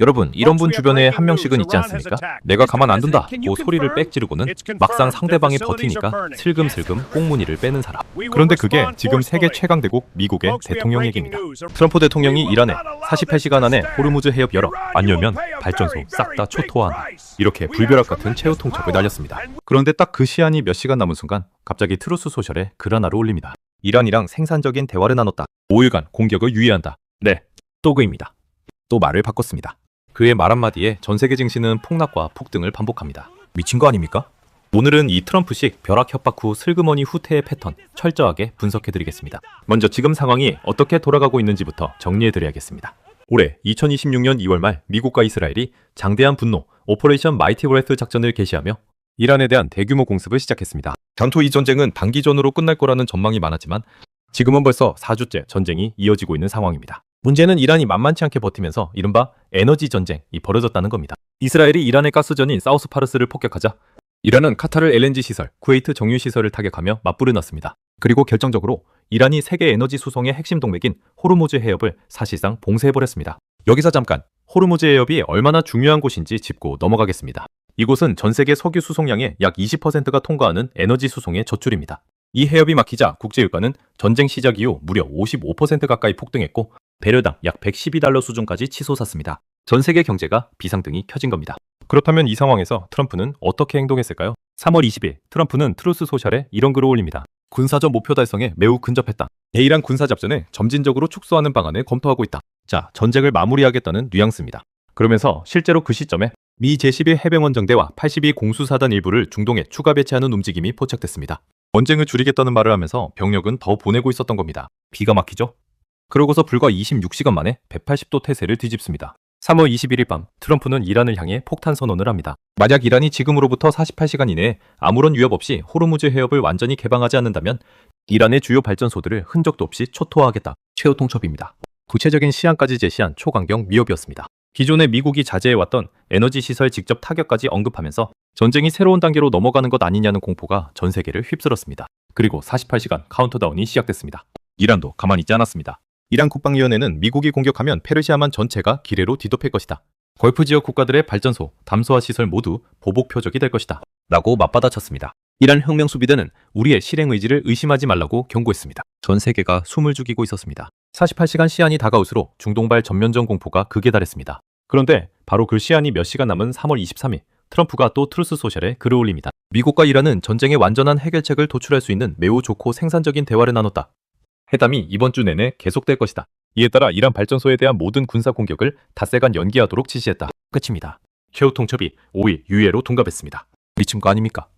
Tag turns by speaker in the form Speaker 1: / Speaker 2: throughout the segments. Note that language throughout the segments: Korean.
Speaker 1: 여러분, 이런 분 주변에 한 명씩은 있지 않습니까? 내가 가만 안 둔다 고 소리를 빽 지르고는 막상 상대방이 버티니까 슬금슬금 꽁무니를 빼는 사람. 그런데 그게 지금 세계 최강대국 미국의 대통령 얘기입니다. 트럼프 대통령이 이란에 48시간 안에 호르무즈 해협 열어, 안 열면 발전소 싹 다 초토화한다, 이렇게 불벼락 같은 최후 통첩을 날렸습니다. 그런데 딱 그 시한이 몇 시간 남은 순간 갑자기 트루스 소셜에 글 하나를 올립니다. 이란이랑 생산적인 대화를 나눴다. 5일간 공격을 유예한다. 네, 또 그입니다. 또 말을 바꿨습니다. 그의 말 한마디에 전세계 증시는 폭락과 폭등을 반복합니다. 미친 거 아닙니까? 오늘은 이 트럼프식 벼락 협박 후 슬그머니 후퇴의 패턴 철저하게 분석해드리겠습니다. 먼저 지금 상황이 어떻게 돌아가고 있는지부터 정리해드려야겠습니다. 올해 2026년 2월 말 미국과 이스라엘이 장대한 분노 오퍼레이션 마이티 브레스 작전을 개시하며 이란에 대한 대규모 공습을 시작했습니다. 당초 이 전쟁은 단기전으로 끝날 거라는 전망이 많았지만 지금은 벌써 4주째 전쟁이 이어지고 있는 상황입니다. 문제는 이란이 만만치 않게 버티면서 이른바 에너지 전쟁이 벌어졌다는 겁니다. 이스라엘이 이란의 가스전인 사우스 파르스를 폭격하자 이란은 카타르 LNG 시설, 쿠웨이트 정유 시설을 타격하며 맞불을 놨습니다. 그리고 결정적으로 이란이 세계 에너지 수송의 핵심 동맥인 호르무즈 해협을 사실상 봉쇄해버렸습니다. 여기서 잠깐 호르무즈 해협이 얼마나 중요한 곳인지 짚고 넘어가겠습니다. 이곳은 전 세계 석유 수송량의 약 20%가 통과하는 에너지 수송의 젖줄입니다. 이 해협이 막히자 국제유가는 전쟁 시작 이후 무려 55% 가까이 폭등했고 배럴당 약 112달러 수준까지 치솟았습니다. 전 세계 경제가 비상등이 켜진 겁니다. 그렇다면 이 상황에서 트럼프는 어떻게 행동했을까요? 3월 20일 트럼프는 트루스 소셜에 이런 글을 올립니다. 군사적 목표 달성에 매우 근접했다. 이란 군사작전을 점진적으로 축소하는 방안을 검토하고 있다. 자, 전쟁을 마무리하겠다는 뉘앙스입니다. 그러면서 실제로 그 시점에 미 제11 해병원 정대와 82 공수사단 일부를 중동에 추가 배치하는 움직임이 포착됐습니다. 전쟁을 줄이겠다는 말을 하면서 병력은 더 보내고 있었던 겁니다. 기가 막히죠? 그러고서 불과 26시간 만에 180도 태세를 뒤집습니다. 3월 21일 밤 트럼프는 이란을 향해 폭탄 선언을 합니다. 만약 이란이 지금으로부터 48시간 이내에 아무런 위협 없이 호르무즈 해협을 완전히 개방하지 않는다면 이란의 주요 발전소들을 흔적도 없이 초토화하겠다. 최후 통첩입니다. 구체적인 시한까지 제시한 초강경 위협이었습니다. 기존에 미국이 자제해왔던 에너지 시설 직접 타격까지 언급하면서 전쟁이 새로운 단계로 넘어가는 것 아니냐는 공포가 전 세계를 휩쓸었습니다. 그리고 48시간 카운트다운이 시작됐습니다. 이란도 가만히 있지 않았습니다. 이란 국방위원회는 미국이 공격하면 페르시아만 전체가 기뢰로 뒤덮일 것이다. 걸프 지역 국가들의 발전소, 담소화 시설 모두 보복 표적이 될 것이다. 라고 맞받아쳤습니다. 이란 혁명수비대는 우리의 실행 의지를 의심하지 말라고 경고했습니다. 전 세계가 숨을 죽이고 있었습니다. 48시간 시한이 다가올수록 중동발 전면전 공포가 극에 달했습니다. 그런데 바로 그 시한이 몇 시간 남은 3월 23일 트럼프가 또 트루스 소셜에 글을 올립니다. 미국과 이란은 전쟁의 완전한 해결책을 도출할 수 있는 매우 좋고 생산적인 대화를 나눴다. 회담이 이번 주 내내 계속될 것이다. 이에 따라 이란 발전소에 대한 모든 군사 공격을 닷새간 연기하도록 지시했다. 끝입니다. 최후 통첩이 5일 유예로 둔갑했습니다. 미친 거 아닙니까?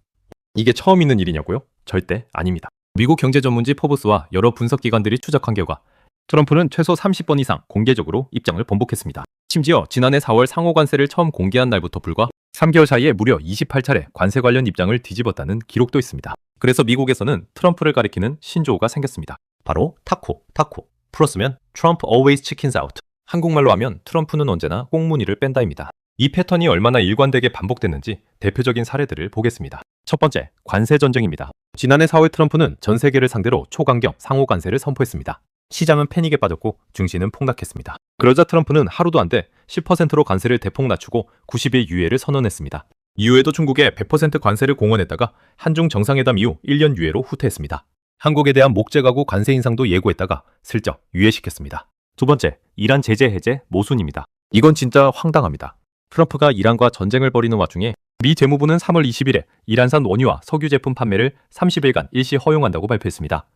Speaker 1: 이게 처음 있는 일이냐고요? 절대 아닙니다. 미국 경제 전문지 포브스와 여러 분석기관들이 추적한 결과 트럼프는 최소 30번 이상 공개적으로 입장을 번복했습니다. 심지어 지난해 4월 상호 관세를 처음 공개한 날부터 불과 3개월 사이에 무려 28차례 관세 관련 입장을 뒤집었다는 기록도 있습니다. 그래서 미국에서는 트럼프를 가리키는 신조어가 생겼습니다. 바로 타코. 풀었으면 Trump always chickens out. 한국말로 하면 트럼프는 언제나 꽁무니를 뺀다입니다. 이 패턴이 얼마나 일관되게 반복됐는지 대표적인 사례들을 보겠습니다. 첫 번째, 관세 전쟁입니다. 지난해 4월 트럼프는 전 세계를 상대로 초강경 상호 관세를 선포했습니다. 시장은 패닉에 빠졌고 증시는 폭락했습니다. 그러자 트럼프는 하루도 안 돼 10%로 관세를 대폭 낮추고 90일 유예를 선언했습니다. 이후에도 중국에 100% 관세를 공언했다가 한중 정상회담 이후 1년 유예로 후퇴했습니다. 한국에 대한 목재 가구 관세 인상도 예고했다가 슬쩍 유예시켰습니다. 두 번째, 이란 제재 해제 모순입니다. 이건 진짜 황당합니다. 트럼프가 이란과 전쟁을 벌이는 와중에 미 재무부는 3월 20일에 이란산 원유와 석유 제품 판매를 30일간 일시 허용한다고 발표했습니다.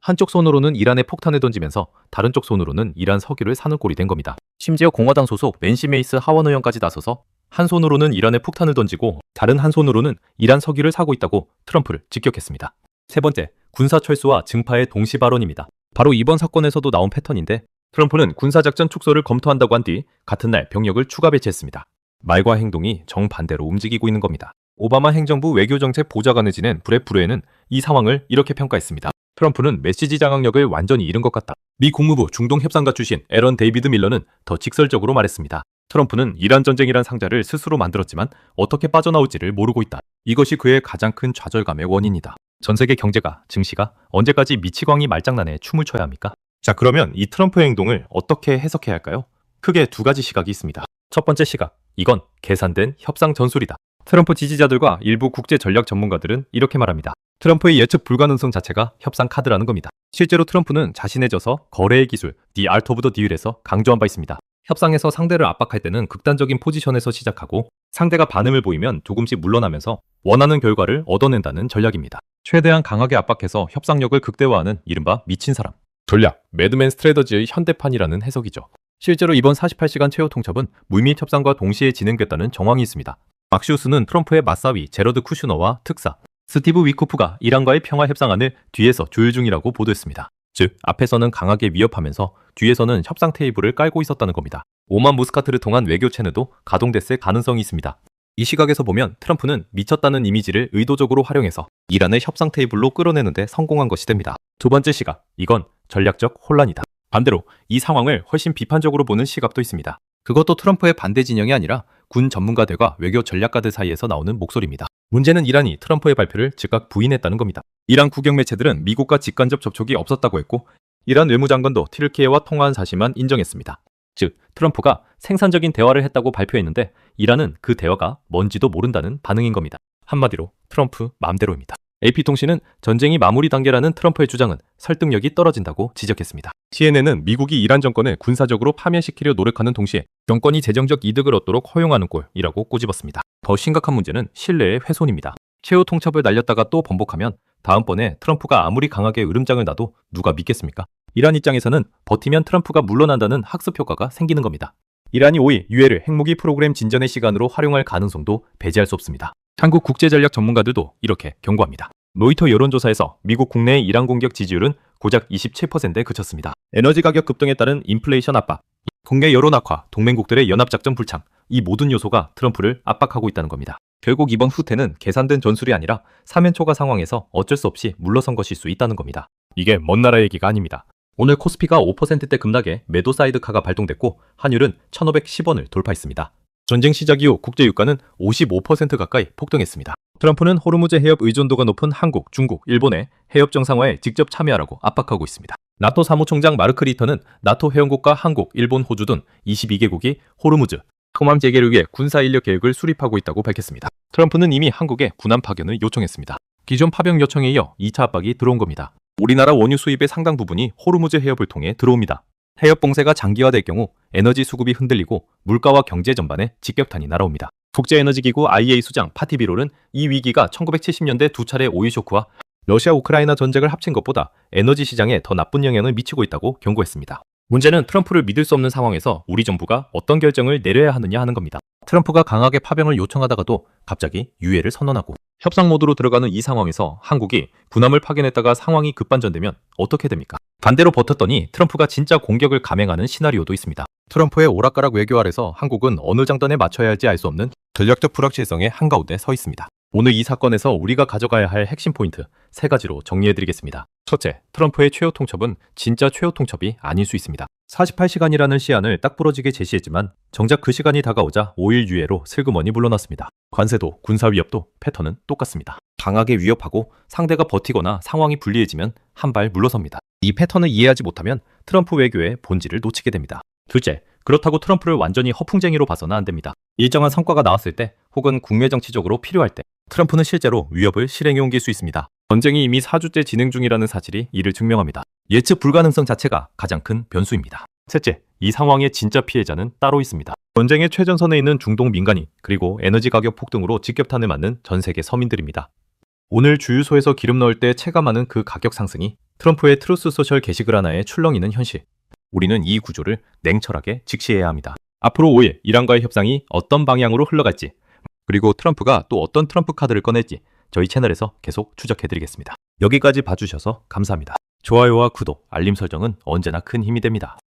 Speaker 1: 한쪽 손으로는 이란에 폭탄을 던지면서 다른 쪽 손으로는 이란 석유를 사는 꼴이 된 겁니다. 심지어 공화당 소속 낸시 메이스 하원 의원까지 나서서 한 손으로는 이란에 폭탄을 던지고 다른 한 손으로는 이란 석유를 사고 있다고 트럼프를 직격했습니다. 세 번째, 군사 철수와 증파의 동시 발언입니다. 바로 이번 사건에서도 나온 패턴인데 트럼프는 군사작전 축소를 검토한다고 한 뒤 같은 날 병력을 추가 배치했습니다. 말과 행동이 정반대로 움직이고 있는 겁니다. 오바마 행정부 외교정책 보좌관을 지낸 브렛 브루에는 이 상황을 이렇게 평가했습니다. 트럼프는 메시지 장악력을 완전히 잃은 것 같다. 미 국무부 중동협상가 출신 에런 데이비드 밀러는 더 직설적으로 말했습니다. 트럼프는 이란 전쟁이란 상자를 스스로 만들었지만 어떻게 빠져나올지를 모르고 있다. 이것이 그의 가장 큰 좌절감의 원인이다. 전 세계 경제가, 증시가 언제까지 미치광이 말장난에 춤을 춰야 합니까? 자, 그러면 이 트럼프의 행동을 어떻게 해석해야 할까요? 크게 두 가지 시각이 있습니다. 첫 번째 시각, 이건 계산된 협상 전술이다. 트럼프 지지자들과 일부 국제 전략 전문가들은 이렇게 말합니다. 트럼프의 예측 불가능성 자체가 협상 카드라는 겁니다. 실제로 트럼프는 자신의 저서 거래의 기술, The Art of the Deal에서 강조한 바 있습니다. 협상에서 상대를 압박할 때는 극단적인 포지션에서 시작하고 상대가 반응을 보이면 조금씩 물러나면서 원하는 결과를 얻어낸다는 전략입니다. 최대한 강하게 압박해서 협상력을 극대화하는 이른바 미친 사람. 전략, 매드맨 스트래터지의 현대판이라는 해석이죠. 실제로 이번 48시간 최후 통첩은 물밑 협상과 동시에 진행됐다는 정황이 있습니다. 막시우스는 트럼프의 맞사위 제러드 쿠슈너와 특사 스티브 위코프가 이란과의 평화 협상안을 뒤에서 조율 중이라고 보도했습니다. 즉, 앞에서는 강하게 위협하면서 뒤에서는 협상 테이블을 깔고 있었다는 겁니다. 오만 무스카트를 통한 외교 채널도 가동됐을 가능성이 있습니다. 이 시각에서 보면 트럼프는 미쳤다는 이미지를 의도적으로 활용해서 이란을 협상 테이블로 끌어내는데 성공한 것이 됩니다. 두 번째 시각, 이건 전략적 혼란이다. 반대로 이 상황을 훨씬 비판적으로 보는 시각도 있습니다. 그것도 트럼프의 반대 진영이 아니라 군 전문가들과 외교 전략가들 사이에서 나오는 목소리입니다. 문제는 이란이 트럼프의 발표를 즉각 부인했다는 겁니다. 이란 국영 매체들은 미국과 직간접 접촉이 없었다고 했고 이란 외무장관도 튀르키예와 통화한 사실만 인정했습니다. 즉, 트럼프가 생산적인 대화를 했다고 발표했는데 이란은 그 대화가 뭔지도 모른다는 반응인 겁니다. 한마디로 트럼프 맘대로입니다. AP통신은 전쟁이 마무리 단계라는 트럼프의 주장은 설득력이 떨어진다고 지적했습니다. CNN은 미국이 이란 정권을 군사적으로 파멸시키려 노력하는 동시에 정권이 재정적 이득을 얻도록 허용하는 꼴이라고 꼬집었습니다. 더 심각한 문제는 신뢰의 훼손입니다. 최후 통첩을 날렸다가 또 번복하면 다음번에 트럼프가 아무리 강하게 으름장을 놔도 누가 믿겠습니까? 이란 입장에서는 버티면 트럼프가 물러난다는 학습 효과가 생기는 겁니다. 이란이 5일 유해를 핵무기 프로그램 진전의 시간으로 활용할 가능성도 배제할 수 없습니다. 한국 국제전략 전문가들도 이렇게 경고합니다. 로이터 여론조사에서 미국 국내의 이란 공격 지지율은 고작 27%에 그쳤습니다. 에너지 가격 급등에 따른 인플레이션 압박, 국내 여론 악화, 동맹국들의 연합작전 불창, 이 모든 요소가 트럼프를 압박하고 있다는 겁니다. 결국 이번 후퇴는 계산된 전술이 아니라 사면초가 상황에서 어쩔 수 없이 물러선 것일 수 있다는 겁니다. 이게 먼 나라 얘기가 아닙니다. 오늘 코스피가 5%대 급락에 매도 사이드카가 발동됐고 환율은 1,510원을 돌파했습니다. 전쟁 시작 이후 국제유가는 55% 가까이 폭등했습니다. 트럼프는 호르무즈 해협 의존도가 높은 한국, 중국, 일본에 해협 정상화에 직접 참여하라고 압박하고 있습니다. 나토 사무총장 마르크 리터는 나토 회원국과 한국, 일본, 호주 등 22개국이 호르무즈 포함 재개를 위해 군사 인력 계획을 수립하고 있다고 밝혔습니다. 트럼프는 이미 한국에 군함 파견을 요청했습니다. 기존 파병 요청에 이어 2차 압박이 들어온 겁니다. 우리나라 원유 수입의 상당 부분이 호르무즈 해협을 통해 들어옵니다. 해협 봉쇄가 장기화될 경우 에너지 수급이 흔들리고 물가와 경제 전반에 직격탄이 날아옵니다. 국제에너지기구 IEA 수장 파티비롤은 이 위기가 1970년대 두 차례 오일 쇼크와 러시아 우크라이나 전쟁을 합친 것보다 에너지 시장에 더 나쁜 영향을 미치고 있다고 경고했습니다. 문제는 트럼프를 믿을 수 없는 상황에서 우리 정부가 어떤 결정을 내려야 하느냐 하는 겁니다. 트럼프가 강하게 파병을 요청하다가도 갑자기 유예를 선언하고 협상 모드로 들어가는 이 상황에서 한국이 군함을 파견했다가 상황이 급반전되면 어떻게 됩니까? 반대로 버텼더니 트럼프가 진짜 공격을 감행하는 시나리오도 있습니다. 트럼프의 오락가락 외교 아래서 한국은 어느 장단에 맞춰야 할지 알 수 없는 전략적 불확실성의 한가운데 서 있습니다. 오늘 이 사건에서 우리가 가져가야 할 핵심 포인트 3가지로 정리해드리겠습니다. 첫째, 트럼프의 최후 통첩은 진짜 최후 통첩이 아닐 수 있습니다. 48시간이라는 시한을 딱 부러지게 제시했지만 정작 그 시간이 다가오자 5일 유예로 슬그머니 물러났습니다. 관세도 군사 위협도 패턴은 똑같습니다. 강하게 위협하고 상대가 버티거나 상황이 불리해지면 한 발 물러섭니다. 이 패턴을 이해하지 못하면 트럼프 외교의 본질을 놓치게 됩니다. 둘째, 그렇다고 트럼프를 완전히 허풍쟁이로 봐서는 안 됩니다. 일정한 성과가 나왔을 때 혹은 국내 정치적으로 필요할 때 트럼프는 실제로 위협을 실행에 옮길 수 있습니다. 전쟁이 이미 4주째 진행 중이라는 사실이 이를 증명합니다. 예측 불가능성 자체가 가장 큰 변수입니다. 셋째, 이 상황의 진짜 피해자는 따로 있습니다. 전쟁의 최전선에 있는 중동 민간인 그리고 에너지 가격 폭등으로 직격탄을 맞는 전 세계 서민들입니다. 오늘 주유소에서 기름 넣을 때 체감하는 그 가격 상승이 트럼프의 트루스 소셜 게시글 하나에 출렁이는 현실. 우리는 이 구조를 냉철하게 직시해야 합니다. 앞으로 5일 이란과의 협상이 어떤 방향으로 흘러갈지 그리고 트럼프가 또 어떤 트럼프 카드를 꺼낼지 저희 채널에서 계속 추적해드리겠습니다. 여기까지 봐주셔서 감사합니다. 좋아요와 구독, 알림 설정은 언제나 큰 힘이 됩니다.